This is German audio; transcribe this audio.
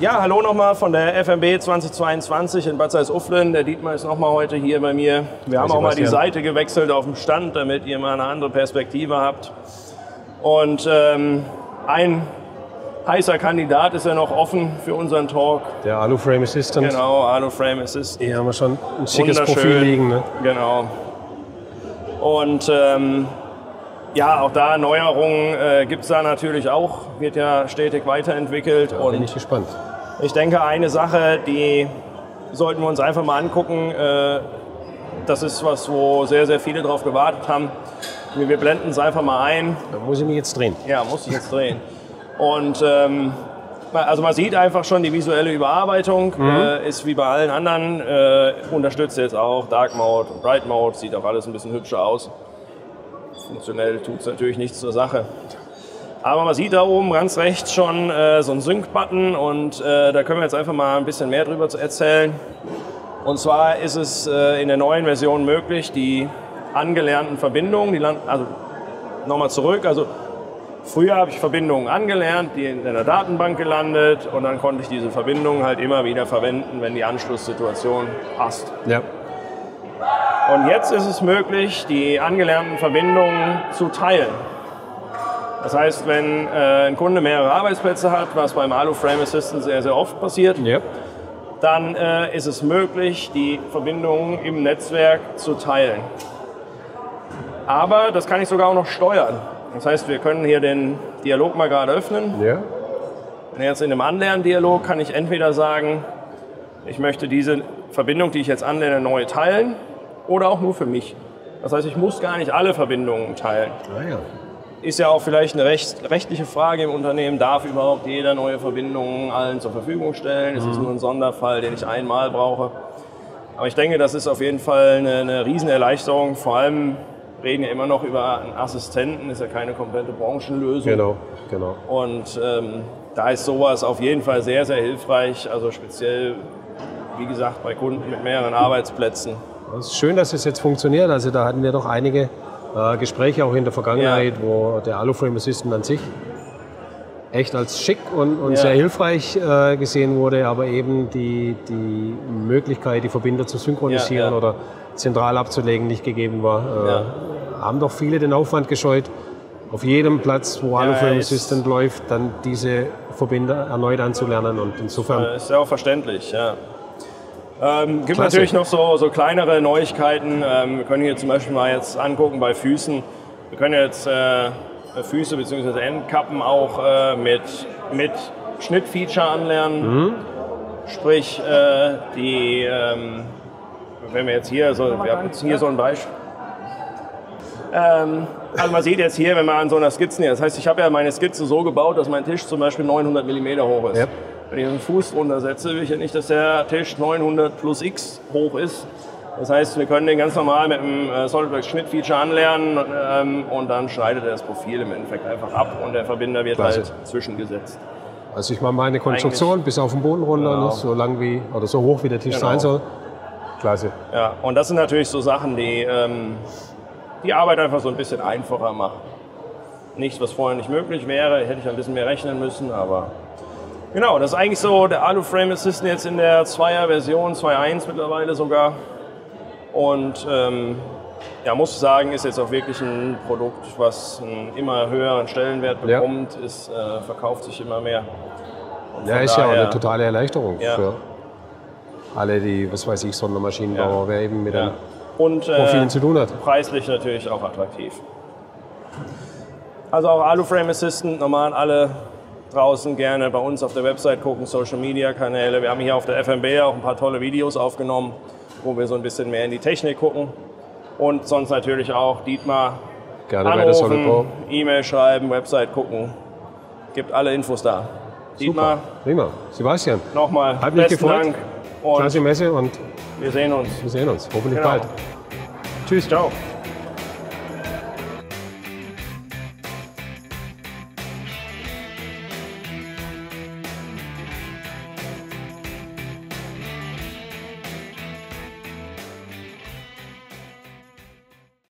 Ja, hallo nochmal von der FMB 2022 in Bad Salzuflen. Der Dietmar ist nochmal heute hier bei mir. Wir haben auch mal die Seite gewechselt auf dem Stand, damit ihr mal eine andere Perspektive habt. Und ein heißer Kandidat ist ja noch offen für unseren Talk. Der Alu-Frame Assistant. Genau, Alu-Frame Assistant. Hier haben wir schon ein schickes Profil liegen. Ne? Genau. Und ja, auch da Neuerungen gibt es da natürlich auch. Wird ja stetig weiterentwickelt. Ja, und bin ich gespannt. Ich denke, eine Sache, die sollten wir uns einfach mal angucken. Das ist was, wo sehr, sehr viele drauf gewartet haben. Wir blenden es einfach mal ein. Da muss ich mich jetzt drehen. Ja, muss ich jetzt drehen. Und also man sieht einfach schon, die visuelle Überarbeitung ist wie bei allen anderen. Unterstützt jetzt auch Dark Mode und Bright Mode. Sieht auch alles ein bisschen hübscher aus. Funktionell tut es natürlich nichts zur Sache. Aber man sieht da oben ganz rechts schon so einen Sync-Button und da können wir jetzt einfach mal ein bisschen mehr drüber erzählen. Und zwar ist es in der neuen Version möglich, die angelernten Verbindungen, also nochmal zurück, also früher habe ich Verbindungen angelernt, die in der Datenbank gelandet und dann konnte ich diese Verbindungen halt immer wieder verwenden, wenn die Anschlusssituation passt. Ja. Und jetzt ist es möglich, die angelernten Verbindungen zu teilen. Das heißt, wenn ein Kunde mehrere Arbeitsplätze hat, was beim Alu-Frame Assistant sehr, sehr oft passiert, dann ist es möglich, die Verbindungen im Netzwerk zu teilen. Aber das kann ich sogar auch noch steuern. Das heißt, wir können hier den Dialog mal gerade öffnen. Ja. Und jetzt in dem Anlerndialog kann ich entweder sagen, ich möchte diese Verbindung, die ich jetzt anlerne, neu teilen oder auch nur für mich. Das heißt, ich muss gar nicht alle Verbindungen teilen. Ah, ja. Ist ja auch vielleicht eine rechtliche Frage im Unternehmen, darf überhaupt jeder neue Verbindungen allen zur Verfügung stellen? Ist es nur ein Sonderfall, den ich einmal brauche? Aber ich denke, das ist auf jeden Fall eine Riesenerleichterung. Vor allem reden wir immer noch über einen Assistenten, ist ja keine komplette Branchenlösung. Genau, genau. Und da ist sowas auf jeden Fall sehr, sehr hilfreich. Also speziell, wie gesagt, bei Kunden mit mehreren Arbeitsplätzen. Es ist schön, dass es jetzt funktioniert. Also da hatten wir doch einige Gespräche auch in der Vergangenheit, wo der Alu-Frame Assistant an sich echt als schick und sehr hilfreich gesehen wurde, aber eben die Möglichkeit, die Verbinder zu synchronisieren oder zentral abzulegen, nicht gegeben war. Haben doch viele den Aufwand gescheut, auf jedem Platz, wo Alu-Frame Assistant läuft, dann diese Verbinder erneut anzulernen und insofern... ist ja auch verständlich, ja. Gibt natürlich noch so kleinere Neuigkeiten. Wir können hier zum Beispiel mal jetzt angucken bei Füßen. Wir können jetzt Füße bzw. Endkappen auch mit Schnittfeature anlernen. Sprich, wenn wir jetzt hier wir haben jetzt hier so ein Beispiel. Also man sieht jetzt hier, wenn man an so einer Skizze, das heißt, ich habe ja meine Skizze so gebaut, dass mein Tisch zum Beispiel 900 mm hoch ist. Ja. Wenn ich einen Fuß drunter setze, will ich ja nicht, dass der Tisch 900 plus X hoch ist. Das heißt, wir können den ganz normal mit einem SolidWorks Schnittfeature anlernen und dann schneidet er das Profil im Endeffekt einfach ab und der Verbinder wird halt zwischengesetzt. Also ich mache meine Konstruktion bis auf den Boden runter, so lang wie oder so hoch wie der Tisch sein soll. Klasse. Ja, und das sind natürlich so Sachen, die die Arbeit einfach so ein bisschen einfacher machen. Nichts, was vorher nicht möglich wäre, hätte ich ein bisschen mehr rechnen müssen, aber genau, das ist eigentlich so der Alu-Frame Assistant jetzt in der 2er-Version, 2.1 mittlerweile sogar. Und ja, muss sagen, ist jetzt auch wirklich ein Produkt, was einen immer höheren Stellenwert bekommt, verkauft sich immer mehr. Ja, ist ja auch eine totale Erleichterung für alle, die, was weiß ich, Sondermaschinenbauer, wer eben mit einem Profilen zu tun hat. Preislich natürlich auch attraktiv. Also auch Alu-Frame Assistant, normal alle draußen gerne bei uns auf der Website gucken, Social Media Kanäle. Wir haben hier auf der FMB auch ein paar tolle Videos aufgenommen, wo wir so ein bisschen mehr in die Technik gucken. Und sonst natürlich auch Dietmar gerne anrufen, E-Mail schreiben, Website gucken. Gibt alle Infos da. Dietmar. Prima. Sebastian. Nochmal besten Dank. Und klasse Messe und wir sehen uns. Hoffentlich bald. Tschüss. Ciao.